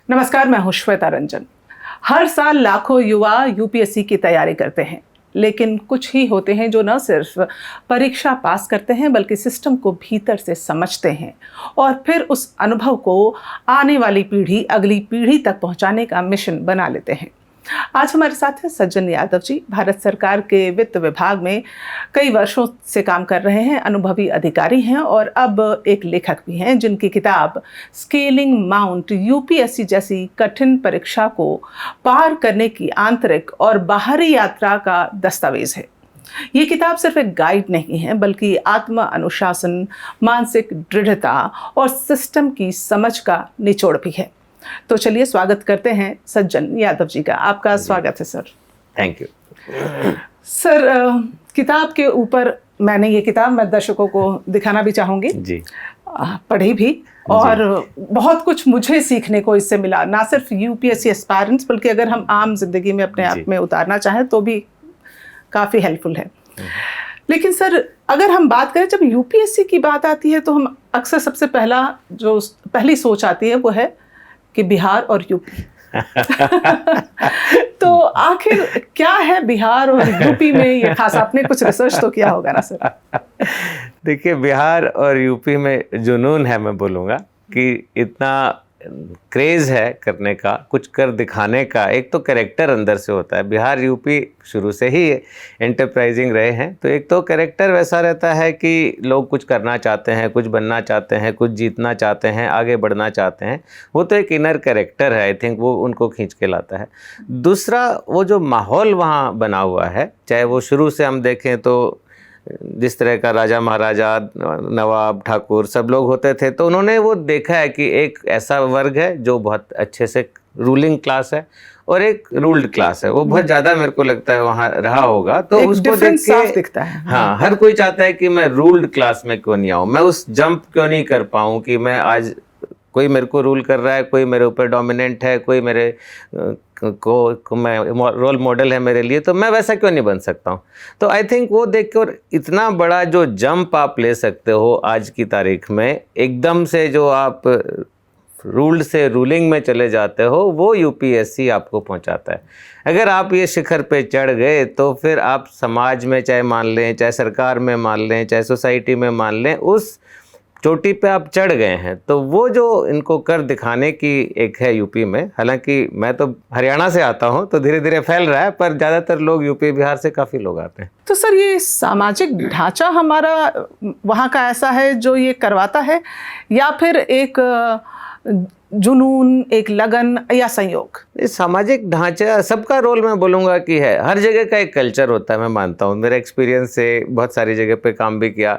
नमस्कार, मैं हूं श्वेता रंजन। हर साल लाखों युवा यूपीएससी की तैयारी करते हैं, लेकिन कुछ ही होते हैं जो न सिर्फ परीक्षा पास करते हैं बल्कि सिस्टम को भीतर से समझते हैं और फिर उस अनुभव को आने वाली पीढ़ी, अगली पीढ़ी तक पहुंचाने का मिशन बना लेते हैं। आज हमारे साथ हैं सज्जन यादव जी। भारत सरकार के वित्त विभाग में कई वर्षों से काम कर रहे हैं, अनुभवी अधिकारी हैं और अब एक लेखक भी हैं जिनकी किताब स्केलिंग माउंट यूपीएससी जैसी कठिन परीक्षा को पार करने की आंतरिक और बाहरी यात्रा का दस्तावेज है। ये किताब सिर्फ एक गाइड नहीं है बल्कि आत्म अनुशासन, मानसिक दृढ़ता और सिस्टम की समझ का निचोड़ भी है। तो चलिए स्वागत करते हैं सज्जन यादव जी का। आपका स्वागत है सर। Thank you sir. किताब के ऊपर मैंने ये किताब मैं दर्शकों को दिखाना भी चाहूँगी जी, पढ़ी भी और बहुत कुछ मुझे सीखने को इससे मिला। ना सिर्फ यूपीएससी एस्पायरेंट्स बल्कि अगर हम आम जिंदगी में अपने आप में उतारना चाहें तो भी काफ़ी हेल्पफुल है। लेकिन सर, अगर हम बात करें, जब यूपीएससी की बात आती है तो हम अक्सर सबसे पहली सोच आती है वो है कि बिहार और यूपी। तो आखिर क्या है बिहार और यूपी में ये खास? आपने कुछ रिसर्च तो किया होगा ना सर? देखिए, बिहार और यूपी में जुनून है, मैं बोलूँगा कि इतना क्रेज़ है करने का, कुछ कर दिखाने का। एक तो कैरेक्टर अंदर से होता है। बिहार यूपी शुरू से ही एंटरप्राइजिंग रहे हैं, तो एक तो कैरेक्टर वैसा रहता है कि लोग कुछ करना चाहते हैं, कुछ बनना चाहते हैं, कुछ जीतना चाहते हैं, आगे बढ़ना चाहते हैं। वो तो एक इनर कैरेक्टर है, आई थिंक वो उनको खींच के लाता है। दूसरा, वो जो माहौल वहाँ बना हुआ है, चाहे वो शुरू से हम देखें तो जिस तरह का राजा महाराजा, नवाब, ठाकुर सब लोग होते थे, तो उन्होंने वो देखा है कि एक ऐसा वर्ग है जो बहुत अच्छे से रूलिंग क्लास है और एक रूल्ड क्लास है। वो बहुत ज़्यादा मेरे को लगता है वहाँ रहा होगा, तो उसको देख के दिखता है। हाँ, हर कोई चाहता है कि मैं रूल्ड क्लास में क्यों नहीं आऊँ, मैं उस जंप क्यों नहीं कर पाऊँ कि मैं आज कोई मेरे को रूल कर रहा है, कोई मेरे ऊपर डोमिनेंट है, कोई मेरे को मैं रोल मॉडल है मेरे लिए, तो मैं वैसा क्यों नहीं बन सकता हूँ। तो आई थिंक वो देख के, और इतना बड़ा जो जंप आप ले सकते हो आज की तारीख में, एकदम से जो आप रूल्ड से रूलिंग में चले जाते हो, वो यूपीएससी आपको पहुंचाता है। अगर आप ये शिखर पे चढ़ गए तो फिर आप समाज में, चाहे मान लें, चाहे सरकार में मान लें, चाहे सोसाइटी में मान लें, उस चोटी पे आप चढ़ गए हैं। तो वो जो इनको कर दिखाने की एक है यूपी में, हालांकि मैं तो हरियाणा से आता हूँ तो धीरे धीरे फैल रहा है, पर ज़्यादातर लोग यूपी बिहार से काफ़ी लोग आते हैं। तो सर, ये सामाजिक ढांचा हमारा वहाँ का ऐसा है जो ये करवाता है, या फिर एक जुनून, एक लगन, या संयोग? सामाजिक ढांचा सबका रोल मैं बोलूँगा कि है। हर जगह का एक कल्चर होता है, मैं मानता हूँ। मेरा एक्सपीरियंस से बहुत सारी जगह पे काम भी किया।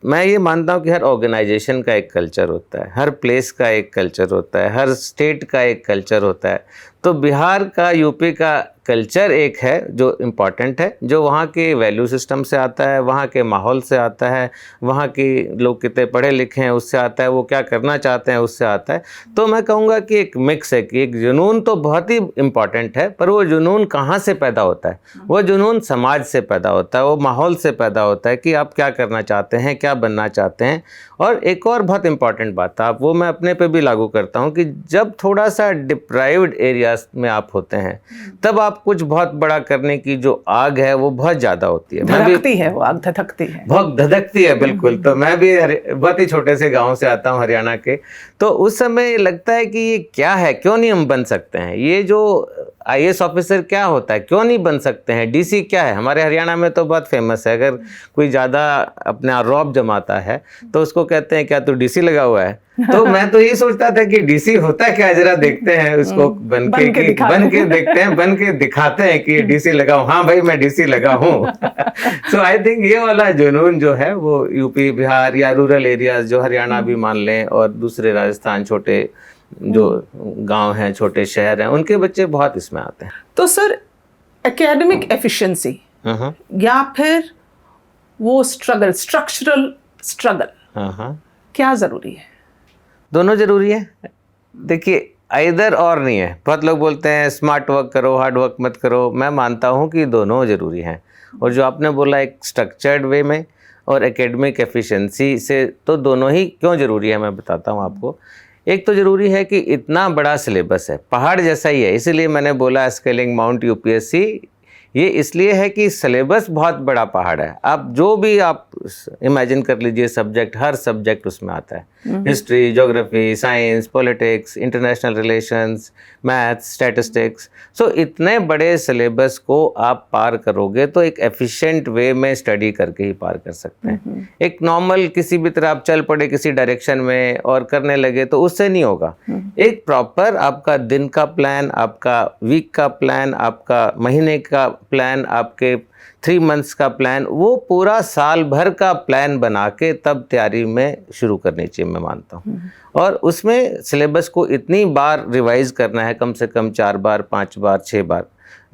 मैं ये मानता हूँ कि हर ऑर्गेनाइजेशन का एक कल्चर होता है, हर प्लेस का एक कल्चर होता है, हर स्टेट का एक कल्चर होता है। तो बिहार का, यूपी का कल्चर एक है जो इम्पॉर्टेंट है, जो वहाँ के वैल्यू सिस्टम से आता है, वहाँ के माहौल से आता है, वहाँ के लोग कितने पढ़े लिखे हैं उससे आता है, वो क्या करना चाहते हैं उससे आता है। तो मैं कहूँगा कि एक मिक्स है कि एक जुनून तो बहुत ही इम्पॉर्टेंट है, पर वो जुनून कहाँ से पैदा होता है? वो जुनून समाज से पैदा होता है, वो माहौल से पैदा होता है कि आप क्या करना चाहते हैं, क्या बनना चाहते हैं। और एक और बहुत इम्पॉर्टेंट बात था, वो मैं अपने पे भी लागू करता हूँ कि जब थोड़ा सा डिप्राइव्ड एरियाज में आप होते हैं, तब आप कुछ बहुत बड़ा करने की जो आग है वो बहुत ज़्यादा होती है। धधकती है, वो आग धधकती है, बहुत धधकती है, बिल्कुल। तो मैं भी बहुत ही छोटे से गांव से आता हूँ, हरियाणा के। तो उस समय लगता है कि ये क्या है, क्यों नहीं हम बन सकते हैं? ये जो आईएएस ऑफिसर क्या होता है, क्यों नहीं बन सकते हैं? डीसी क्या है? हमारे हरियाणा में तो बहुत फेमस है, अगर कोई ज़्यादा अपना रौब जमाता है तो उसको कहते हैं क्या तू डीसी लगा हुआ है? तो मैं तो यही सोचता था कि डीसी होता क्या, जरा देखते हैं उसको बन के देखते हैं, बन के दिखाते हैं कि डीसी लगा हूँ। हाँ भाई, मैं डीसी लगा हूँ। सो आई थिंक ये वाला जुनून जो है वो यूपी, बिहार या रूरल एरियाज जो हरियाणा भी मान लें और दूसरे राजस्थान, छोटे जो गांव हैं, छोटे शहर हैं, उनके बच्चे बहुत इसमें आते हैं। तो सर, एकेडमिक एफिशिएंसी या फिर वो स्ट्रगल, स्ट्रक्चरल स्ट्रगल, क्या जरूरी है? दोनों जरूरी है। देखिए, आइदर और नहीं है। बहुत लोग बोलते हैं स्मार्ट वर्क करो, हार्ड वर्क मत करो। मैं मानता हूँ कि दोनों ज़रूरी हैं। और जो आपने बोला एक स्ट्रक्चर्ड वे में और एकेडमिक एफिशिएंसी से, तो दोनों ही क्यों ज़रूरी है मैं बताता हूँ आपको। एक तो ज़रूरी है कि इतना बड़ा सिलेबस है, पहाड़ जैसा ही है, इसीलिए मैंने बोला स्केलिंग माउंट यूपीएससी। ये इसलिए है कि सिलेबस बहुत बड़ा पहाड़ है। आप जो भी आप इमेजिन कर लीजिए सब्जेक्ट, हर सब्जेक्ट उसमें आता है, history, geography, science, politics, international relations, maths, statistics. So इतने बड़े सिलेबस को आप पार करोगे तो एक एफिशिएंट वे में स्टडी करके ही पार कर सकते हैं। एक नॉर्मल किसी भी तरह आप चल पड़े किसी डायरेक्शन में और करने लगे तो उससे नहीं होगा। एक प्रॉपर आपका दिन का प्लान, आपका वीक का प्लान, आपका महीने का प्लान, आपके 3 मंथ्स का प्लान, वो पूरा साल भर का प्लान बना के तब तैयारी में शुरू करनी चाहिए, मैं मानता हूँ। और उसमें सिलेबस को इतनी बार रिवाइज करना है, कम से कम 4 बार, 5 बार, 6 बार।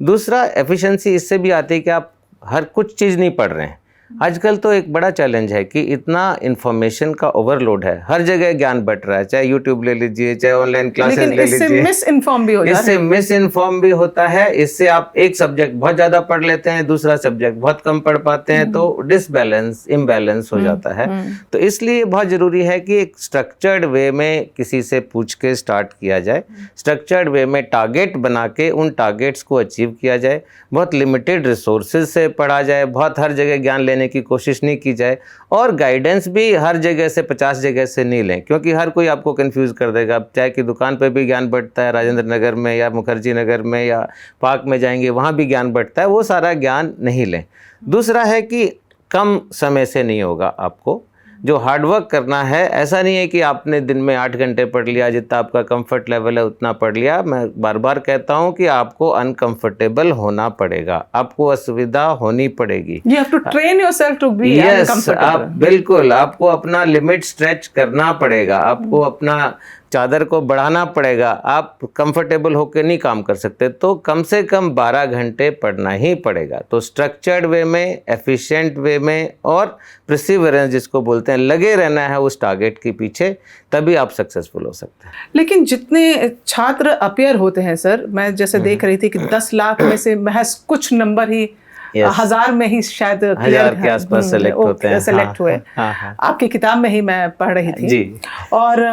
दूसरा, एफिशिएंसी इससे भी आती है कि आप हर कुछ चीज़ नहीं पढ़ रहे हैं। आजकल तो एक बड़ा चैलेंज है कि इतना इन्फॉर्मेशन का ओवरलोड है, हर जगह ज्ञान बट रहा है, चाहे यूट्यूब ले लीजिए, चाहे ऑनलाइन क्लासेस ले लीजिए। इससे मिस इन्फॉर्म भी हो जाता है। इससे मिस इन्फॉर्म भी होता है। इससे आप एक सब्जेक्ट बहुत ज़्यादा पढ़ लेते हैं, दूसरा सब्जेक्ट बहुत कम पढ़ पाते हैं, तो डिसबैलेंस, इम्बैलेंस हो जाता है। तो इसलिए बहुत ज़रूरी है कि एक स्ट्रक्चर्ड वे में किसी से पूछ के स्टार्ट किया जाए, स्ट्रक्चर्ड वे में टारगेट बना के उन टारगेट्स को अचीव किया जाए, बहुत लिमिटेड रिसोर्सेज से पढ़ा जाए, बहुत हर जगह ज्ञान लेने की कोशिश नहीं की जाए, और गाइडेंस भी हर जगह से 50 जगह से नहीं लें, क्योंकि हर कोई आपको कंफ्यूज कर देगा। आप चाय की दुकान पे भी ज्ञान बढ़ता है, राजेंद्र नगर में या मुखर्जी नगर में या पार्क में जाएंगे वहाँ भी ज्ञान बढ़ता है, वो सारा ज्ञान नहीं लें। दूसरा है कि कम समय से नहीं होगा, आपको जो हार्डवर्क करना है, ऐसा नहीं है कि आपने दिन में 8 घंटे पढ़ लिया, जितना आपका कंफर्ट लेवल है उतना पढ़ लिया। मैं बार बार कहता हूँ कि आपको अनकंफर्टेबल होना पड़ेगा, आपको असुविधा होनी पड़ेगी। You have to train yourself to be uncomfortable. आप बिल्कुल, आपको अपना लिमिट स्ट्रेच करना पड़ेगा, आपको अपना चादर को बढ़ाना पड़ेगा। आप कंफर्टेबल होकर नहीं काम कर सकते, तो कम से कम 12 घंटे पढ़ना ही पड़ेगा। तो स्ट्रक्चर्ड वे में, एफिशिएंट वे में, और परसिवरेंस जिसको बोलते हैं, लगे रहना है उस टारगेट के पीछे, तभी आप सक्सेसफुल हो सकते हैं। लेकिन जितने छात्र अपियर होते हैं सर, मैं जैसे देख रही थी कि 10 लाख में से महज कुछ नंबर ही, 1000 में ही शायद 1000 के आसपास सेलेक्ट होते हैं, सेलेक्ट हुए। आपकी किताब में ही मैं पढ़ रही थी जी। और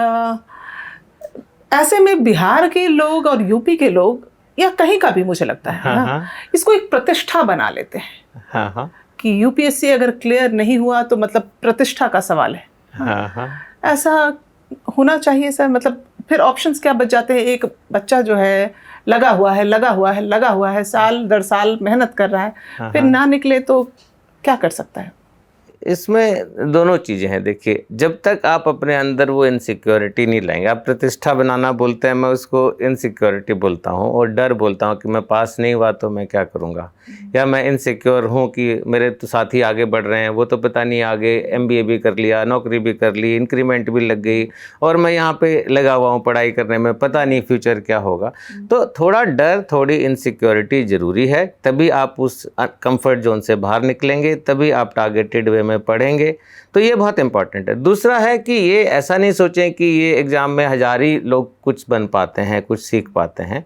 ऐसे में बिहार के लोग और यूपी के लोग, या कहीं का भी मुझे लगता है ना, इसको एक प्रतिष्ठा बना लेते हैं कि यूपीएससी अगर क्लियर नहीं हुआ तो मतलब प्रतिष्ठा का सवाल है। ऐसा होना चाहिए सर? मतलब फिर ऑप्शंस क्या बच जाते हैं? एक बच्चा जो है लगा हुआ है, साल दर साल मेहनत कर रहा है, फिर ना निकले तो क्या कर सकता है? इसमें दोनों चीज़ें हैं। देखिए, जब तक आप अपने अंदर वो इनसिक्योरिटी नहीं लाएंगे, आप प्रतिष्ठा बनाना बोलते हैं, मैं उसको इनसिक्योरिटी बोलता हूँ, और डर बोलता हूँ कि मैं पास नहीं हुआ तो मैं क्या करूँगा, या मैं इनसिक्योर हूँ कि मेरे तो साथी आगे बढ़ रहे हैं, वो तो पता नहीं आगे MBA भी कर लिया, नौकरी भी कर ली, इंक्रीमेंट भी लग गई, और मैं यहाँ पे लगा हुआ हूँ पढ़ाई करने में, पता नहीं फ्यूचर क्या होगा। तो थोड़ा डर, थोड़ी इनसिक्योरिटी ज़रूरी है, तभी आप उस कंफर्ट जोन से बाहर निकलेंगे, तभी आप टारगेटेड वे में पढ़ेंगे। तो ये बहुत इंपॉर्टेंट है। दूसरा है कि ये ऐसा नहीं सोचें कि ये एग्ज़ाम में 1000 ही लोग कुछ बन पाते हैं, कुछ सीख पाते हैं।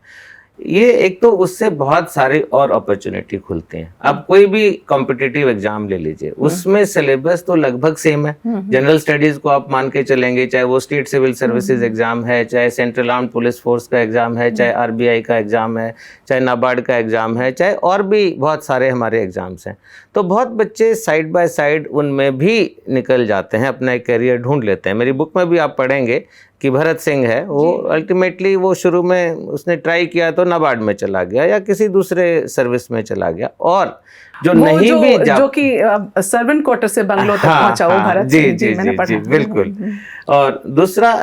ये एक तो उससे बहुत सारी और अपॉर्चुनिटी खुलती हैं। आप कोई भी कॉम्पिटिटिव एग्जाम ले लीजिए, उसमें सिलेबस तो लगभग सेम है। जनरल स्टडीज को आप मान के चलेंगे, चाहे वो स्टेट सिविल सर्विसेज एग्जाम है, चाहे सेंट्रल आर्म्ड पुलिस फोर्स का एग्जाम है, चाहे RBI का एग्जाम है, चाहे नाबार्ड का एग्जाम है, चाहे और भी बहुत सारे हमारे एग्जाम्स हैं। तो बहुत बच्चे साइड बाय साइड उनमें भी निकल जाते हैं, अपना एक करियर ढूंढ लेते हैं। मेरी बुक में भी आप पढ़ेंगे कि भरत सिंह है, वो अल्टीमेटली वो शुरू में उसने ट्राई किया तो नाबार्ड में चला गया या किसी दूसरे सर्विस में चला गया, और जो नहीं भी जो कि सर्वेंट क्वार्टर से बंगलो तक पहुंचा वो भरत सिंह, जी मैंने पढ़ा। बिल्कुल। और दूसरा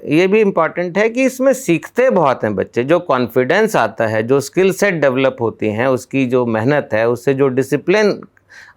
ये भी इम्पॉर्टेंट है कि इसमें सीखते बहुत हैं बच्चे, जो कॉन्फिडेंस आता है, जो स्किल सेट डेवलप होती हैं, उसकी जो मेहनत है, उससे जो डिसिप्लिन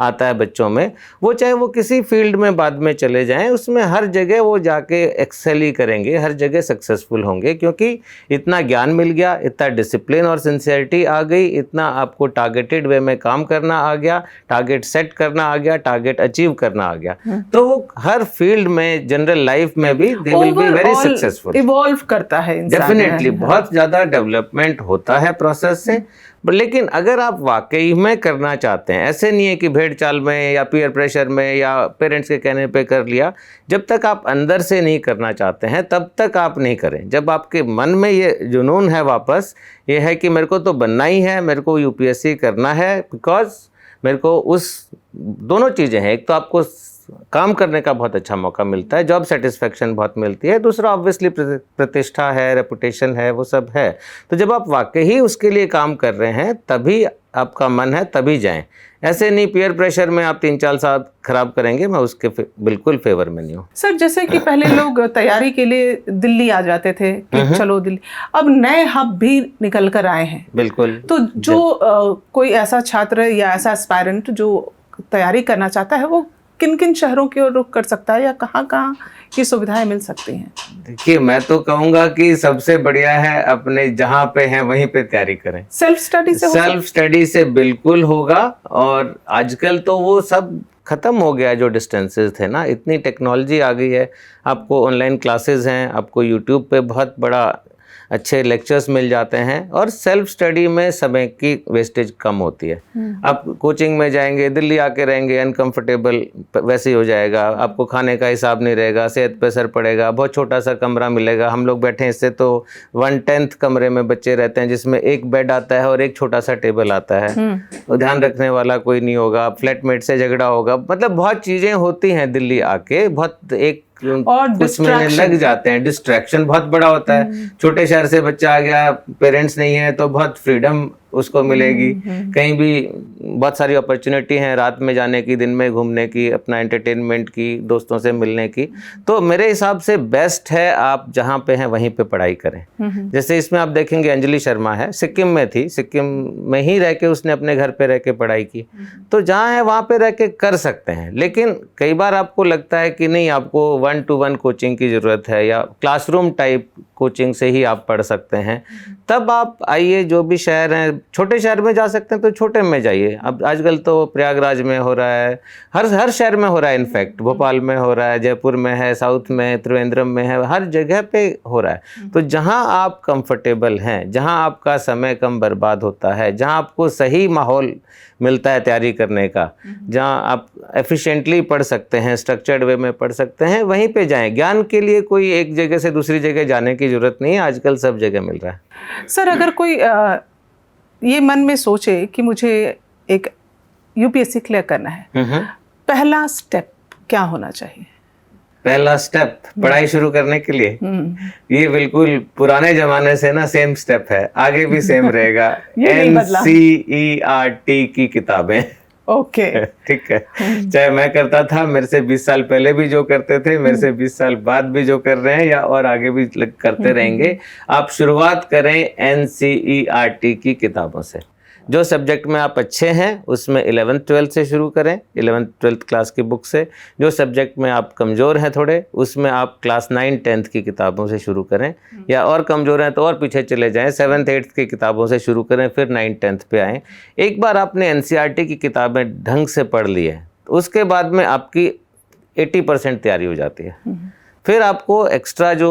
आता है बच्चों में, वो चाहे वो किसी फील्ड में बाद में चले जाएं, उसमें हर जगह वो जाके एक्सेल ही करेंगे, हर जगह सक्सेसफुल होंगे, क्योंकि इतना ज्ञान मिल गया, इतना डिसिप्लिन और सिंसियरिटी आ गई, इतना आपको टारगेटेड वे में काम करना आ गया, टारगेट सेट करना आ गया, टारगेट अचीव करना आ गया। तो वो हर फील्ड में, जनरल लाइफ में भी they will be very successful. Evolve करता है इंसान, डेफिनेटली बहुत ज़्यादा डेवलपमेंट होता है प्रोसेस से। लेकिन अगर आप वाकई में करना चाहते हैं, ऐसे नहीं है कि भेड़ चाल में या पीयर प्रेशर में या पेरेंट्स के कहने पे कर लिया, जब तक आप अंदर से नहीं करना चाहते हैं तब तक आप नहीं करें। जब आपके मन में ये जुनून है वापस, ये है कि मेरे को तो बनना ही है, मेरे को यूपीएससी करना है, बिकॉज मेरे को उस दोनों चीज़ें हैं, एक तो आपको काम करने का बहुत अच्छा मौका मिलता है, जॉब सेटिस्फेक्शन बहुत मिलती है, दूसरा ऑब्वियसली प्रतिष्ठा है, रेपुटेशन है, वो सब है। तो जब आप वाकई ही उसके लिए काम कर रहे हैं तभी आपका मन है, तभी जाएं। ऐसे नहीं पीयर प्रेशर में आप 3-4 साल खराब करेंगे, मैं उसके बिल्कुल फेवर में नहीं हूँ। सर जैसे कि पहले लोग तैयारी के लिए दिल्ली आ जाते थे कि चलो दिल्ली, अब नए हब भी निकल कर आए हैं। बिल्कुल। तो जो कोई ऐसा छात्र या ऐसा एस्पायरेंट जो तैयारी करना चाहता है वो किन किन शहरों की ओर रुख कर सकता है या कहाँ कहाँ की सुविधाएं मिल सकती हैं? देखिए, मैं तो कहूँगा कि सबसे बढ़िया है अपने जहाँ पे हैं वहीं पे तैयारी करें। सेल्फ स्टडी से सेल्फ स्टडी से बिल्कुल होगा। और आजकल तो वो सब ख़त्म हो गया जो डिस्टेंसेस थे ना, इतनी टेक्नोलॉजी आ गई है, आपको ऑनलाइन क्लासेस हैं, आपको यूट्यूब पे बहुत बड़ा अच्छे लेक्चर्स मिल जाते हैं और सेल्फ स्टडी में समय की वेस्टेज कम होती है। आप कोचिंग में जाएंगे, दिल्ली आके रहेंगे, अनकंफर्टेबल वैसे ही हो जाएगा, आपको खाने का हिसाब नहीं रहेगा, सेहत पे असर पड़ेगा, बहुत छोटा सा कमरा मिलेगा। हम लोग बैठे हैं, इससे तो 1/10 कमरे में बच्चे रहते हैं जिसमें एक बेड आता है और एक छोटा सा टेबल आता है, तो ध्यान रखने वाला कोई नहीं होगा, फ्लैटमेट से झगड़ा होगा, मतलब बहुत चीज़ें होती हैं दिल्ली आके, बहुत एक और कुछ महीने लग जाते हैं। डिस्ट्रैक्शन बहुत बड़ा होता है। छोटे शहर से बच्चा आ गया, पेरेंट्स नहीं है, तो बहुत फ्रीडम उसको मिलेगी, कहीं भी बहुत सारी अपॉर्चुनिटी हैं, रात में जाने की, दिन में घूमने की, अपना एंटरटेनमेंट की, दोस्तों से मिलने की। तो मेरे हिसाब से बेस्ट है आप जहाँ पे हैं वहीं पे पढ़ाई करें। जैसे इसमें आप देखेंगे अंजलि शर्मा है, सिक्किम में थी, सिक्किम में ही रह के उसने अपने घर पे रह के पढ़ाई की। तो जहाँ है वहाँ पे रह के कर सकते हैं। लेकिन कई बार आपको लगता है कि नहीं, आपको 1-to-1 कोचिंग की ज़रूरत है या क्लासरूम टाइप कोचिंग से ही आप पढ़ सकते हैं, तब आप आइए, जो भी शहर हैं, छोटे शहर में जा सकते हैं तो छोटे में जाइए। अब आजकल तो प्रयागराज में हो रहा है, हर शहर में हो रहा है, इनफैक्ट भोपाल में हो रहा है, जयपुर में है, साउथ में, त्रिवेंद्रम में है, हर जगह पे हो रहा है। तो जहां आप कंफर्टेबल हैं, जहां आपका समय कम बर्बाद होता है, जहां आपको सही माहौल मिलता है तैयारी करने का, जहां आप एफिशिएंटली पढ़ सकते हैं, स्ट्रक्चर्ड वे में पढ़ सकते हैं, वहीं पे जाएं। ज्ञान के लिए कोई एक जगह से दूसरी जगह जाने की ज़रूरत नहीं है, आजकल सब जगह मिल रहा है। सर अगर कोई ये मन में सोचे कि मुझे एक यूपीएससी क्लियर करना है, पहला स्टेप क्या होना चाहिए? पहला स्टेप पढ़ाई शुरू करने के लिए, ये बिल्कुल पुराने जमाने से ना सेम स्टेप है, आगे भी सेम रहेगा। NCERT की किताबें। ओके ठीक है, चाहे मैं करता था, मेरे से 20 साल पहले भी जो करते थे, मेरे से 20 साल बाद भी जो कर रहे हैं, या और आगे भी करते रहेंगे, आप शुरुआत करें NCERT की किताबों से। जो सब्जेक्ट में आप अच्छे हैं उसमें 11th-12th से शुरू करें, 11th-12th क्लास की बुक से। जो सब्जेक्ट में आप कमज़ोर हैं थोड़े, उसमें आप क्लास 9-10th की किताबों से शुरू करें, या और कमज़ोर हैं तो और पीछे चले जाएं, 7th-8th की किताबों से शुरू करें, फिर 9-10th पे आएँ। एक बार आपने NCERT की किताबें ढंग से पढ़ ली है, उसके बाद में आपकी 80% तैयारी हो जाती है। फिर आपको एक्स्ट्रा जो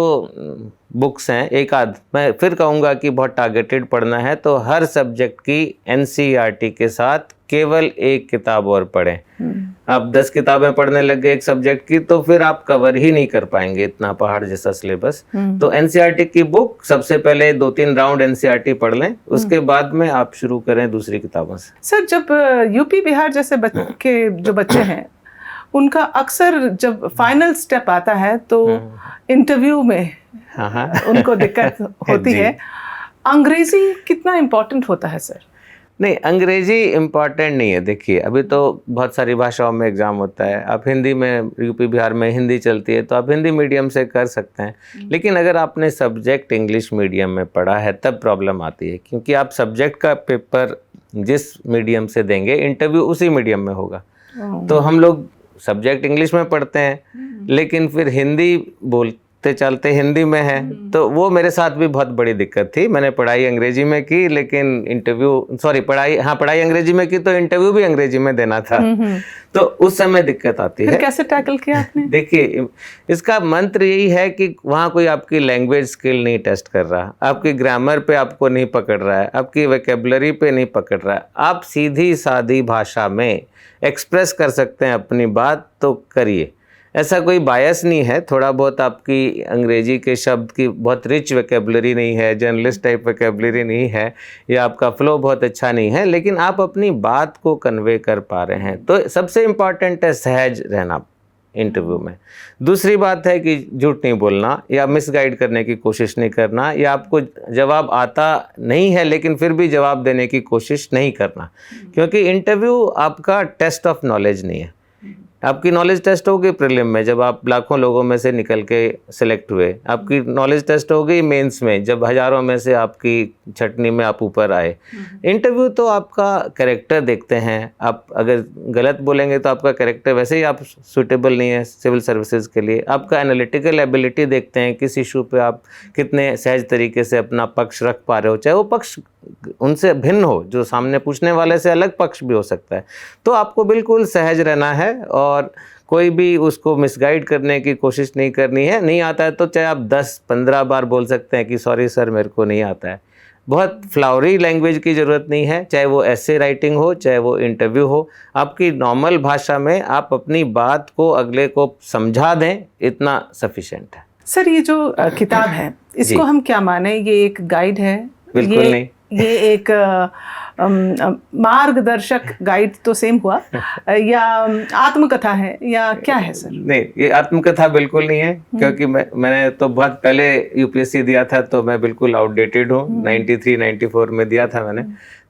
बुक्स हैं, एक आध, मैं फिर कहूँगा कि बहुत टारगेटेड पढ़ना है तो हर सब्जेक्ट की NCERT के साथ केवल एक किताब और पढ़ें। आप 10 किताबें पढ़ने लग गए एक सब्जेक्ट की, तो फिर आप कवर ही नहीं कर पाएंगे इतना पहाड़ जैसा सिलेबस। तो NCERT की बुक सबसे पहले 2-3 राउंड NCERT पढ़ लें, उसके बाद में आप शुरू करें दूसरी किताबों से। सर जब यूपी बिहार जैसे के जो बच्चे हैं, उनका अक्सर जब फाइनल स्टेप आता है तो इंटरव्यू में उनको दिक्कत होती है। अंग्रेजी कितना इम्पोर्टेंट होता है सर? नहीं, अंग्रेजी इम्पॉर्टेंट नहीं है। देखिए, अभी तो बहुत सारी भाषाओं में एग्ज़ाम होता है, आप हिंदी में, यूपी बिहार में हिंदी चलती है तो आप हिंदी मीडियम से कर सकते हैं। लेकिन अगर आपने सब्जेक्ट इंग्लिश मीडियम में पढ़ा है तब प्रॉब्लम आती है, क्योंकि आप सब्जेक्ट का पेपर जिस मीडियम से देंगे, इंटरव्यू उसी मीडियम में होगा। तो हम लोग सब्जेक्ट इंग्लिश में पढ़ते हैं लेकिन फिर हिंदी चलते हिंदी में है, तो वो मेरे साथ भी बहुत बड़ी दिक्कत थी। मैंने पढ़ाई अंग्रेजी में की, लेकिन पढ़ाई अंग्रेजी में की, तो इंटरव्यू भी अंग्रेजी में देना था, तो उस समय दिक्कत आती है। कैसे टैकल किया आपने? देखिए, इसका मंत्र यही है कि वहाँ कोई आपकी लैंग्वेज स्किल नहीं टेस्ट कर रहा, आपकी ग्रामर पे आपको नहीं पकड़ रहा है, आपकी वोकैबुलरी पे नहीं पकड़ रहा है। आप सीधी सादी भाषा में एक्सप्रेस कर सकते हैं अपनी बात, तो करिए। ऐसा कोई बायस नहीं है, थोड़ा बहुत आपकी अंग्रेजी के शब्द की बहुत रिच वोकैबुलरी नहीं है, जर्नलिस्ट टाइप वोकैबुलरी नहीं है, या आपका फ्लो बहुत अच्छा नहीं है, लेकिन आप अपनी बात को कन्वे कर पा रहे हैं। तो सबसे इम्पॉर्टेंट है सहज रहना इंटरव्यू में। दूसरी बात है कि झूठ नहीं बोलना या मिसगाइड करने की कोशिश नहीं करना, या आपको जवाब आता नहीं है लेकिन फिर भी जवाब देने की कोशिश नहीं करना, क्योंकि इंटरव्यू आपका टेस्ट ऑफ नॉलेज नहीं है। आपकी नॉलेज टेस्ट होगी प्रीलिम में, जब आप लाखों लोगों में से निकल के सिलेक्ट हुए। आपकी नॉलेज टेस्ट होगी मेंस में, जब हज़ारों में से आपकी छटनी में आप ऊपर आए। इंटरव्यू तो आपका कैरेक्टर देखते हैं। आप अगर गलत बोलेंगे तो आपका कैरेक्टर वैसे ही आप सूटेबल नहीं है सिविल सर्विसेज के लिए। आपका एनालिटिकल एबिलिटी देखते हैं, किस इशू पे आप कितने सहज तरीके से अपना पक्ष रख पा रहे हो, चाहे वो पक्ष उनसे भिन्न हो, जो सामने पूछने वाले से अलग पक्ष भी हो सकता है। तो आपको बिल्कुल सहज रहना है और कोई भी उसको मिसगाइड करने की कोशिश नहीं करनी है। नहीं आता है तो चाहे आप 10-15 बार बोल सकते हैं कि सॉरी सर मेरे को नहीं आता है। बहुत फ्लावरी लैंग्वेज की ज़रूरत नहीं है, चाहे वो ऐसे राइटिंग हो, चाहे वो इंटरव्यू हो। आपकी नॉर्मल भाषा में आप अपनी बात को अगले को समझा दें, इतना सफिशिएंट है। सर, ये जो किताब है, इसको हम क्या माने? ये एक गाइड है? बिल्कुल नहीं। ये एक मार्गदर्शक गाइड तो सेम हुआ, या आत्मकथा है, या क्या है सर? नहीं, ये आत्मकथा बिल्कुल नहीं है, क्योंकि मैंने तो बहुत पहले यूपीएससी दिया था, तो मैं बिल्कुल आउटडेटेड हूँ। 93-94 में दिया था मैंने,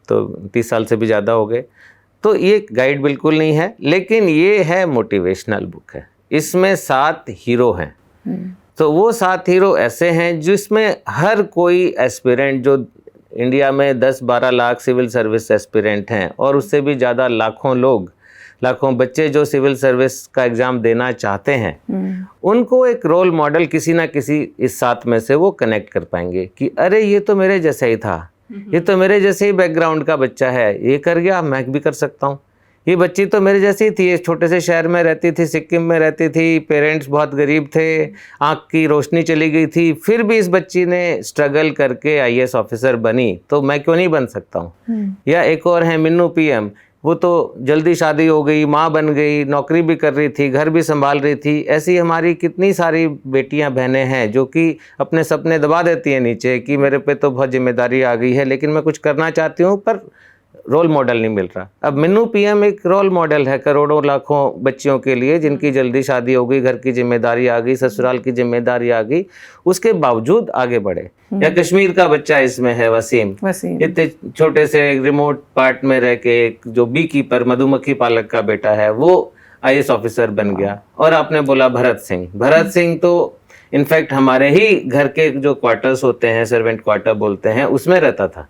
तो 30 साल से भी ज़्यादा हो गए। तो ये गाइड बिल्कुल नहीं है, लेकिन ये है मोटिवेशनल बुक है। इसमें 7 हीरो हैं। तो वो 7 हीरो ऐसे हैं जिसमें हर कोई एस्पिरेंट, जो इंडिया में 10-12 लाख सिविल सर्विस एस्पिरेंट हैं, और उससे भी ज़्यादा लाखों बच्चे जो सिविल सर्विस का एग्ज़ाम देना चाहते हैं, उनको एक रोल मॉडल किसी ना किसी इस 7 में से वो कनेक्ट कर पाएंगे कि अरे ये तो मेरे जैसा ही था, ये तो मेरे जैसे ही बैकग्राउंड का बच्चा है, ये कर गया, मैं भी कर सकता हूँ। ये बच्ची तो मेरे जैसी ही थी, एक छोटे से शहर में रहती थी, सिक्किम में रहती थी, पेरेंट्स बहुत गरीब थे, आँख की रोशनी चली गई थी, फिर भी इस बच्ची ने स्ट्रगल करके आईएएस ऑफिसर बनी, तो मैं क्यों नहीं बन सकता हूँ। या एक और है मिन्नू पीएम, वो तो जल्दी शादी हो गई, माँ बन गई, नौकरी भी कर रही थी, घर भी संभाल रही थी। ऐसी हमारी कितनी सारी बेटियां बहनें हैं जो कि अपने सपने दबा देती हैं नीचे कि मेरे पे तो बहुत जिम्मेदारी आ गई है, लेकिन मैं कुछ करना चाहती हूँ पर रोल मॉडल नहीं मिल रहा। अब मिन्नू पीएम एक रोल मॉडल है करोड़ों लाखों बच्चियों के लिए, जिनकी जल्दी शादी हो गई, घर की जिम्मेदारी आ गई, ससुराल की जिम्मेदारी आ गई, उसके बावजूद आगे बढ़े। या कश्मीर का बच्चा इसमें है वसीम, इतने छोटे से रिमोट पार्ट में रह के जो बी कीपर मधुमक्खी पालक का बेटा है, वो आईएएस ऑफिसर बन गया। और आपने बोला भरत सिंह तो इनफैक्ट हमारे ही घर के जो क्वार्टर्स होते हैं, सर्वेंट क्वार्टर बोलते हैं, उसमें रहता था।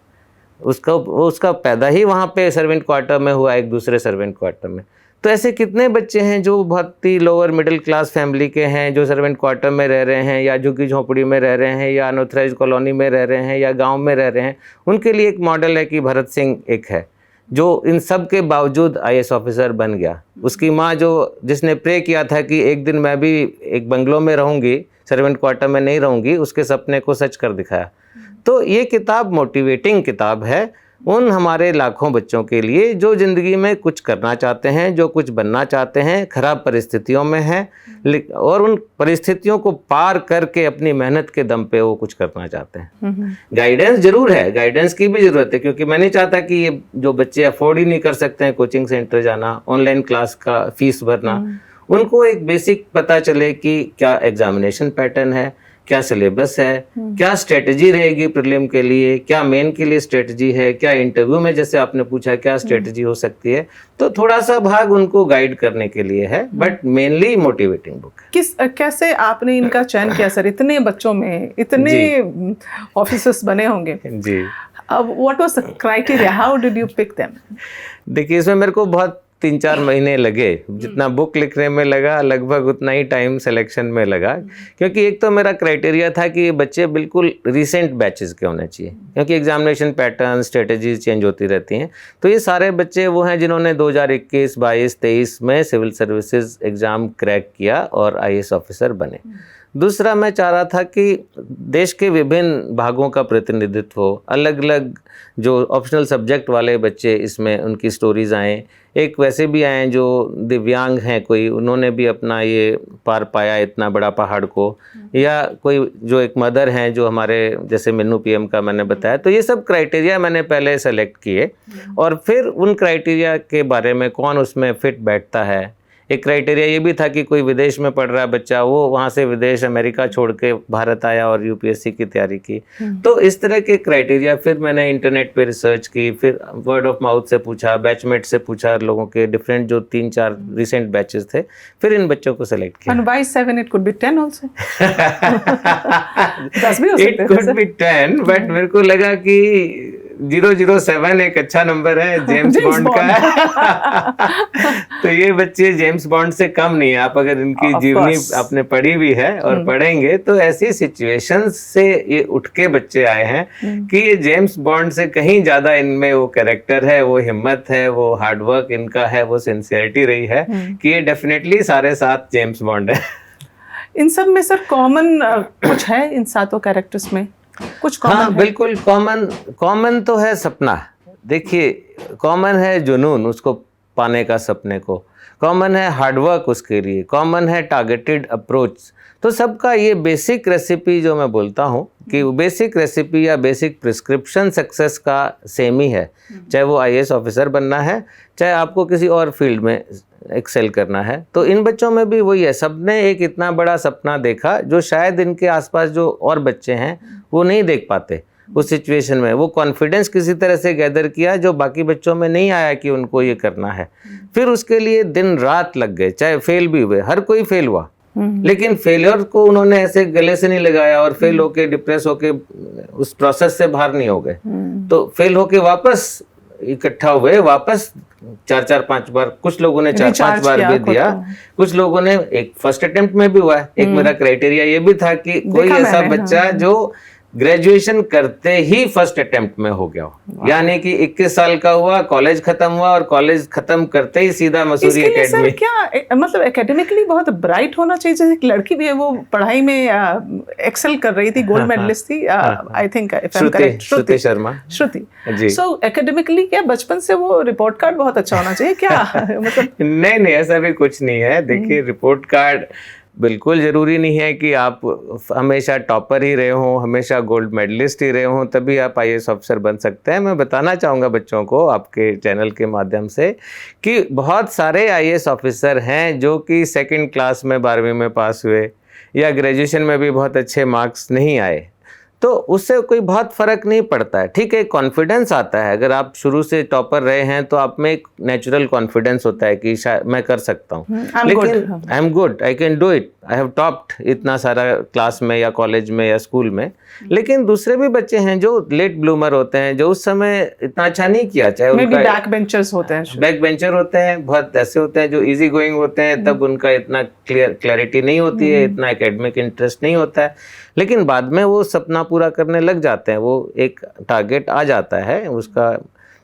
उसका पैदा ही वहाँ पे सर्वेंट क्वार्टर में हुआ, एक दूसरे सर्वेंट क्वार्टर में। तो ऐसे कितने बच्चे हैं जो बहुत ही लोअर मिडिल क्लास फैमिली के हैं, जो सर्वेंट क्वार्टर में रह रहे हैं, या झुग्गी झोंपड़ी में रह रहे हैं, या अनऑथराइज्ड कॉलोनी में रह रहे हैं, या गांव में रह रहे हैं। उनके लिए एक मॉडल है कि भरत सिंह एक है जो इन सब के बावजूद आईएएस ऑफिसर बन गया। उसकी माँ जिसने प्रे किया था कि एक दिन मैं भी एक बंगलों में रहूँगी, सर्वेंट क्वार्टर में नहीं रहूँगी, उसके सपने को सच कर दिखाया। तो ये किताब मोटिवेटिंग किताब है उन हमारे लाखों बच्चों के लिए जो ज़िंदगी में कुछ करना चाहते हैं, जो कुछ बनना चाहते हैं, खराब परिस्थितियों में हैं, और उन परिस्थितियों को पार करके अपनी मेहनत के दम पे वो कुछ करना चाहते हैं। गाइडेंस जरूर है, गाइडेंस की भी ज़रूरत है, क्योंकि मैं नहीं चाहता कि ये जो बच्चे अफोर्ड ही नहीं कर सकते हैं कोचिंग सेंटर जाना, ऑनलाइन क्लास का फीस भरना, उनको एक बेसिक पता चले कि क्या एग्जामिनेशन पैटर्न है, क्या सिलेबस है, क्या स्ट्रेटजी रहेगी प्रीलिम के लिए, क्या मेन के लिए स्ट्रेटजी है, क्या इंटरव्यू में जैसे आपने पूछा क्या स्ट्रेटजी हो सकती है। तो थोड़ा सा भाग उनको गाइड करने के लिए है, बट मेनली मोटिवेटिंग बुक है। कैसे आपने इनका चयन किया सर? इतने बच्चों में इतने ऑफिसर्स बने होंगे जी, what was the criteria, how did you pick them? देखिए, इसमें मेरे को बहुत 3-4 महीने लगे, जितना बुक लिखने में लगा लगभग उतना ही टाइम सिलेक्शन में लगा, क्योंकि एक तो मेरा क्राइटेरिया था कि ये बच्चे बिल्कुल रिसेंट बैचेस के होने चाहिए, क्योंकि एग्जामिनेशन पैटर्न स्ट्रेटजीज चेंज होती रहती हैं। तो ये सारे बच्चे वो हैं जिन्होंने 2021, 22, 23 में सिविल सर्विसेज एग्ज़ाम क्रैक किया और IAS ऑफिसर बने। दूसरा, मैं चाह रहा था कि देश के विभिन्न भागों का प्रतिनिधित्व हो, अलग अलग जो ऑप्शनल सब्जेक्ट वाले बच्चे इसमें उनकी स्टोरीज़ आएँ, एक वैसे भी आए जो दिव्यांग हैं, कोई उन्होंने भी अपना ये पार पाया इतना बड़ा पहाड़ को, या कोई जो एक मदर हैं जो हमारे जैसे मीनू PM का मैंने बताया। तो ये सब क्राइटेरिया मैंने पहले सेलेक्ट किए और फिर उन क्राइटेरिया के बारे में कौन उसमें फिट बैठता है। एक क्राइटेरिया ये भी था कि कोई विदेश में पढ़ रहा है बच्चा, वो वहाँ से विदेश अमेरिका छोड़ के भारत आया और UPSC की तैयारी की। तो इस तरह के क्राइटेरिया फिर मैंने इंटरनेट पे रिसर्च की, फिर वर्ड ऑफ माउथ से पूछा, बैचमेट से पूछा, लोगों के डिफरेंट जो 3-4 रिसेंट बैचेस थे, फिर इन बच्चों को सेलेक्ट किया। And why 7? It could be 10 also. 10 भी हो सकते It could be 10, बट मेरे को लगा कि 007 एक अच्छा नंबर है जेम्स बॉन्ड का। तो ये बच्चे जेम्स बॉन्ड से कम नहीं है। आप अगर इनकी जीवनी आपने पढ़ी भी है और पढ़ेंगे तो ऐसी सिचुएशंस से ये उठ के बच्चे आए हैं कि ये जेम्स बॉन्ड से कहीं ज्यादा इनमें वो कैरेक्टर है, वो हिम्मत है, वो हार्डवर्क इनका है, वो सिंसियरिटी रही है कि ये डेफिनेटली सारे 7 जेम्स बॉन्ड है। इन सब में सर कॉमन कुछ है इन 7 कैरेक्टर्स में? कुछ कॉमन? हाँ, बिल्कुल कॉमन तो है सपना। देखिए, कॉमन है जुनून उसको पाने का, सपने को। कॉमन है हार्डवर्क उसके लिए, कॉमन है टारगेटेड अप्रोच। तो सबका ये बेसिक रेसिपी जो मैं बोलता हूँ कि बेसिक रेसिपी या बेसिक प्रिस्क्रिप्शन सक्सेस का सेम ही है, चाहे वो IAS ऑफिसर बनना है, चाहे आपको किसी और फील्ड में एक्सेल करना है। तो इन बच्चों में भी वही है, सबने एक इतना बड़ा सपना देखा जो शायद इनके आसपास जो और बच्चे हैं वो नहीं देख पाते उस सिचुएशन में। वो कॉन्फिडेंस किसी तरह से गैदर किया जो बाकी बच्चों में नहीं आया कि उनको ये करना है। फिर उसके लिए दिन रात लग गए, चाहे फेल भी हुए, हर कोई फेल हुआ, लेकिन फेलियर को उन्होंने ऐसे गले से नहीं लगाया और फेल होके डिप्रेस होके उस प्रोसेस से बाहर नहीं हो गए। तो फेल होके वापस इकट्ठा हुए, वापस 4-4, 5 बार, कुछ लोगों ने 4-5 बार भी दिया, कुछ लोगों ने एक फर्स्ट अटेम्प्ट में भी हुआ है। एक मेरा क्राइटेरिया ये भी था कि कोई ऐसा बच्चा जो ग्रेजुएशन करते ही फर्स्ट अटेम्प्ट में हो गया हो, यानी कि 21 साल का हुआ, कॉलेज खत्म हुआ और कॉलेज खत्म करते ही सीधा मसूरी एकेडमी। क्या मतलब एकेडमिकली बहुत ब्राइट होना चाहिए? जैसे एक लड़की भी है, वो पढ़ाई में एक्सेल कर रही थी, गोल्ड मेडलिस्ट थी, I think Shruti Sharma. Shruti, so academically क्या बचपन से वो रिपोर्ट कार्ड बहुत अच्छा होना चाहिए क्या? मतलब नहीं, ऐसा भी कुछ नहीं है। देखिए, रिपोर्ट कार्ड बिल्कुल ज़रूरी नहीं है कि आप हमेशा टॉपर ही रहे हों, हमेशा गोल्ड मेडलिस्ट ही रहे हों तभी आप IAS ऑफिसर बन सकते हैं। मैं बताना चाहूँगा बच्चों को आपके चैनल के माध्यम से कि बहुत सारे IAS ऑफिसर हैं जो कि 2nd क्लास में 12वीं में पास हुए या ग्रेजुएशन में भी बहुत अच्छे मार्क्स नहीं आए, तो उससे कोई बहुत फ़र्क नहीं पड़ता है। ठीक है, कॉन्फिडेंस आता है, अगर आप शुरू से टॉपर रहे हैं तो आप में एक नेचुरल कॉन्फिडेंस होता है कि शायद मैं कर सकता हूँ, लेकिन I am good, I can do it, I have topped इतना सारा क्लास में या कॉलेज में या स्कूल में। लेकिन दूसरे भी बच्चे हैं जो लेट ब्लूमर होते हैं, जो उस समय इतना अच्छा नहीं किया, चाहे उनका बैक बेंचर्स होते हैं, बैक बेंचर होते हैं, बहुत ऐसे होते हैं जो इजी गोइंग होते हैं, तब उनका इतना क्लैरिटी नहीं होती है, इतना एकेडमिक इंटरेस्ट नहीं होता है, लेकिन बाद में वो सपना पूरा करने लग जाते हैं, वो एक टारगेट आ जाता है उसका,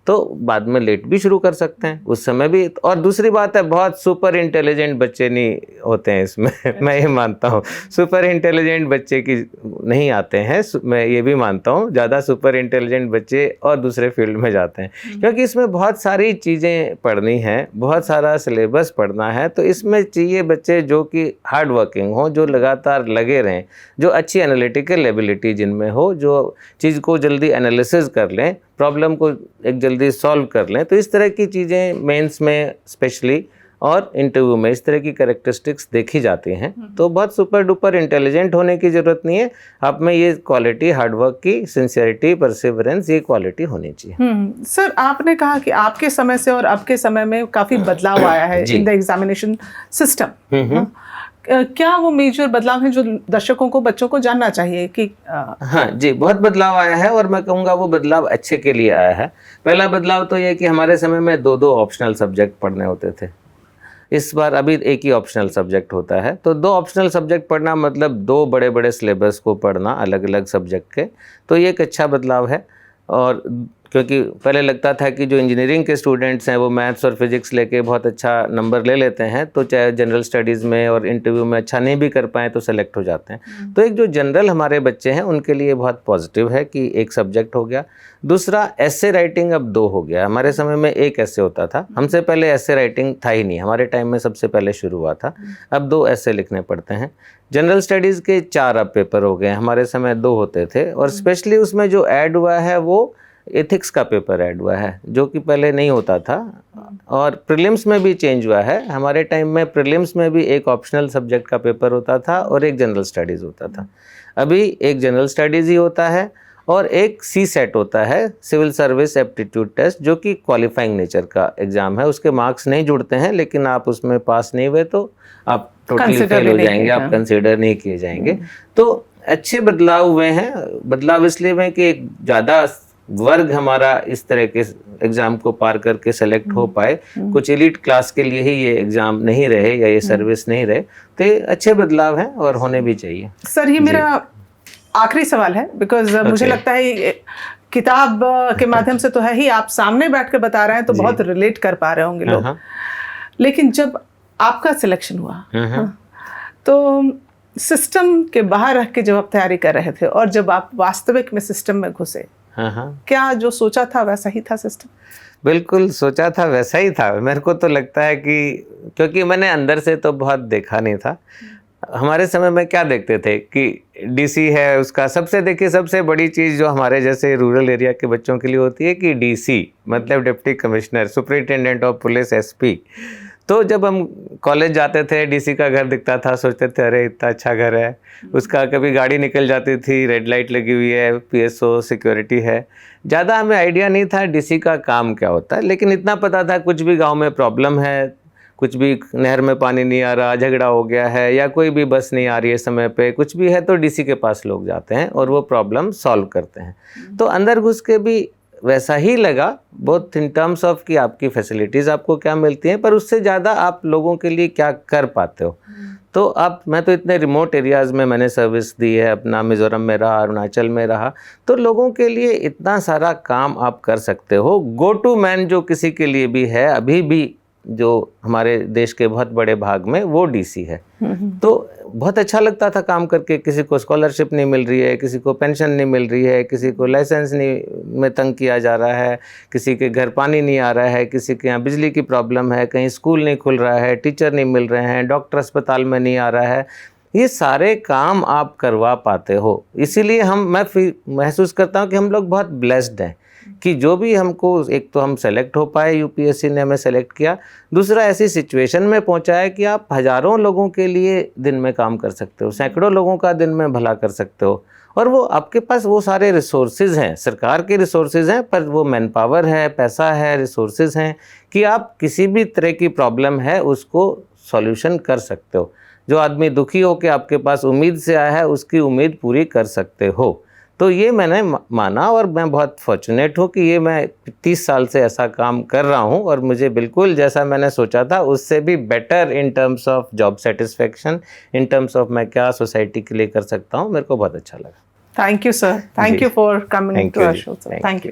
तो बाद में लेट भी शुरू कर सकते हैं, उस समय भी। और दूसरी बात है, बहुत सुपर इंटेलिजेंट बच्चे नहीं होते हैं इसमें मैं ये मानता हूँ, सुपर इंटेलिजेंट बच्चे की नहीं आते हैं, मैं ये भी मानता हूँ। ज़्यादा सुपर इंटेलिजेंट बच्चे और दूसरे फील्ड में जाते हैं, क्योंकि इसमें बहुत सारी चीज़ें पढ़नी हैं, बहुत सारा सिलेबस पढ़ना है। तो इसमें चाहिए बच्चे जो कि हार्ड वर्किंग हों, जो लगातार लगे रहें, जो अच्छी एनालिटिकल एबिलिटी जिनमें हो, जो चीज़ को जल्दी एनालिसिस कर लें, प्रॉब्लम को एक जल्दी सॉल्व कर लें। तो इस तरह की चीज़ें मेंस में स्पेशली और इंटरव्यू में इस तरह की कैरेक्टरिस्टिक्स देखी जाती हैं। तो बहुत सुपर डुपर इंटेलिजेंट होने की ज़रूरत नहीं है, आप में ये क्वालिटी, हार्डवर्क की, सिंसियरिटी, परसिवरेंस, ये क्वालिटी होनी चाहिए। सर, आपने कहा कि आपके समय से और अब के समय में काफ़ी बदलाव आया है इन द एग्जामिनेशन सिस्टम। क्या वो मेजर बदलाव हैं जो दर्शकों को, बच्चों को जानना चाहिए कि हाँ जी, बहुत बदलाव आया है और मैं कहूँगा वो बदलाव अच्छे के लिए आया है। पहला बदलाव तो ये कि हमारे समय में 2-2 ऑप्शनल सब्जेक्ट पढ़ने होते थे। इस बार अभी एक ही ऑप्शनल सब्जेक्ट होता है, तो 2 ऑप्शनल सब्जेक्ट पढ़ना मतलब 2 बड़े-बड़े सिलेबस को पढ़ना अलग-अलग सब्जेक्ट के, तो ये एक अच्छा बदलाव है। और क्योंकि पहले लगता था कि जो इंजीनियरिंग के स्टूडेंट्स हैं वो मैथ्स और फिजिक्स लेके बहुत अच्छा नंबर ले लेते हैं, तो चाहे जनरल स्टडीज़ में और इंटरव्यू में अच्छा नहीं भी कर पाएँ तो सेलेक्ट हो जाते हैं। तो एक जो जनरल हमारे बच्चे हैं उनके लिए बहुत पॉजिटिव है कि एक सब्जेक्ट हो गया। दूसरा, एस्से राइटिंग अब 2 हो गया। हमारे समय में 1 एस्से होता था, हमसे पहले एस्से राइटिंग था ही नहीं, हमारे टाइम में सबसे पहले शुरू हुआ था। अब 2 एस्से लिखने पड़ते हैं। जनरल स्टडीज़ के 4 अब पेपर हो गए, हमारे समय 2 होते थे। और स्पेशली उसमें जो ऐड हुआ है वो एथिक्स का पेपर ऐड हुआ है, जो कि पहले नहीं होता था। और प्रीलिम्स में भी चेंज हुआ है। हमारे टाइम में प्रीलिम्स में भी एक ऑप्शनल सब्जेक्ट का पेपर होता था और एक जनरल स्टडीज़ होता था। अभी एक जनरल स्टडीज़ ही होता है और एक सी सेट होता है, सिविल सर्विस एप्टीट्यूड टेस्ट, जो कि क्वालिफाइंग नेचर का एग्ज़ाम है। उसके मार्क्स नहीं जुड़ते हैं, लेकिन आप उसमें पास नहीं हुए तो आप टोटली फेल हो जाएंगे, आप कंसिडर नहीं किए जाएंगे। तो अच्छे बदलाव हुए हैं। बदलाव इसलिए हुए कि एक ज़्यादा वर्ग हमारा इस तरह के एग्ज़ाम को पार करके सेलेक्ट हो पाए। कुछ एलिट क्लास के लिए ही ये एग्ज़ाम नहीं रहे या ये सर्विस नहीं रहे, तो ये अच्छे बदलाव हैं और होने भी चाहिए। सर, ये मेरा आखिरी सवाल है, बिकॉज मुझे लगता है किताब के माध्यम से तो है ही, आप सामने बैठ कर बता रहे हैं तो बहुत रिलेट कर पा रहे होंगे लोग। लेकिन जब आपका सिलेक्शन हुआ तो सिस्टम के बाहर रह के जब आप तैयारी कर रहे थे और जब आप वास्तविक में सिस्टम में घुसे, क्या जो सोचा था वैसा ही था सिस्टम? बिल्कुल सोचा था वैसा ही था। मेरे को तो लगता है कि क्योंकि मैंने अंदर से तो बहुत देखा नहीं था। हमारे समय में क्या देखते थे कि डीसी है, उसका सबसे बड़ी चीज़ जो हमारे जैसे रूरल एरिया के बच्चों के लिए होती है कि डीसी मतलब deputy commissioner, superintendent of police, SP. तो जब हम कॉलेज जाते थे, डीसी का घर दिखता था, सोचते थे अरे इतना अच्छा घर है। उसका कभी गाड़ी निकल जाती थी, रेड लाइट लगी हुई है, पीएसओ सिक्योरिटी है। ज़्यादा हमें आइडिया नहीं था डीसी का काम क्या होता है, लेकिन इतना पता था कुछ भी गांव में प्रॉब्लम है, कुछ भी नहर में पानी नहीं आ रहा, झगड़ा हो गया है, या कोई भी बस नहीं आ रही है समय पे, कुछ भी है तो डीसी के पास लोग जाते हैं और वो प्रॉब्लम सॉल्व करते हैं। तो अंदर घुस के भी वैसा ही लगा, बोथ इन टर्म्स ऑफ कि आपकी फैसिलिटीज़ आपको क्या मिलती हैं, पर उससे ज़्यादा आप लोगों के लिए क्या कर पाते हो। तो अब मैं तो इतने रिमोट एरियाज़ में मैंने सर्विस दी है, अपना मिज़ोरम में रहा, अरुणाचल में रहा, तो लोगों के लिए इतना सारा काम आप कर सकते हो। गो टू मैन जो किसी के लिए भी है अभी भी, जो हमारे देश के बहुत बड़े भाग में, वो डीसी है। तो बहुत अच्छा लगता था काम करके। किसी को स्कॉलरशिप नहीं मिल रही है, किसी को पेंशन नहीं मिल रही है, किसी को लाइसेंस नहीं में तंग किया जा रहा है, किसी के घर पानी नहीं आ रहा है, किसी के यहाँ बिजली की प्रॉब्लम है, कहीं स्कूल नहीं खुल रहा है, टीचर नहीं मिल रहे हैं, डॉक्टर अस्पताल में नहीं आ रहा है। ये सारे काम आप करवा पाते हो। इसीलिए मैं महसूस करता हूँ कि हम लोग बहुत ब्लेस्ड हैं कि जो भी हमको, एक तो हम सेलेक्ट हो पाए, यूपीएससी ने हमें सेलेक्ट किया, दूसरा ऐसी सिचुएशन में पहुंचा है कि आप हज़ारों लोगों के लिए दिन में काम कर सकते हो, सैकड़ों लोगों का दिन में भला कर सकते हो। और वो आपके पास वो सारे रिसोर्सेज हैं, सरकार के रिसोर्सेज हैं, पर वो मैन पावर है, पैसा है, रिसोर्सेज हैं कि आप किसी भी तरह की प्रॉब्लम है उसको सॉल्यूशन कर सकते हो। जो आदमी दुखी हो के आपके पास उम्मीद से आया है, उसकी उम्मीद पूरी कर सकते हो। तो ये मैंने माना और मैं बहुत फॉर्चुनेट हूँ कि ये मैं 30 साल से ऐसा काम कर रहा हूँ और मुझे बिल्कुल जैसा मैंने सोचा था उससे भी better in terms of job satisfaction, in terms of मैं क्या सोसाइटी के लिए कर सकता हूँ, मेरे को बहुत अच्छा लगा। Thank you sir, thank you for coming to our show. Thank you.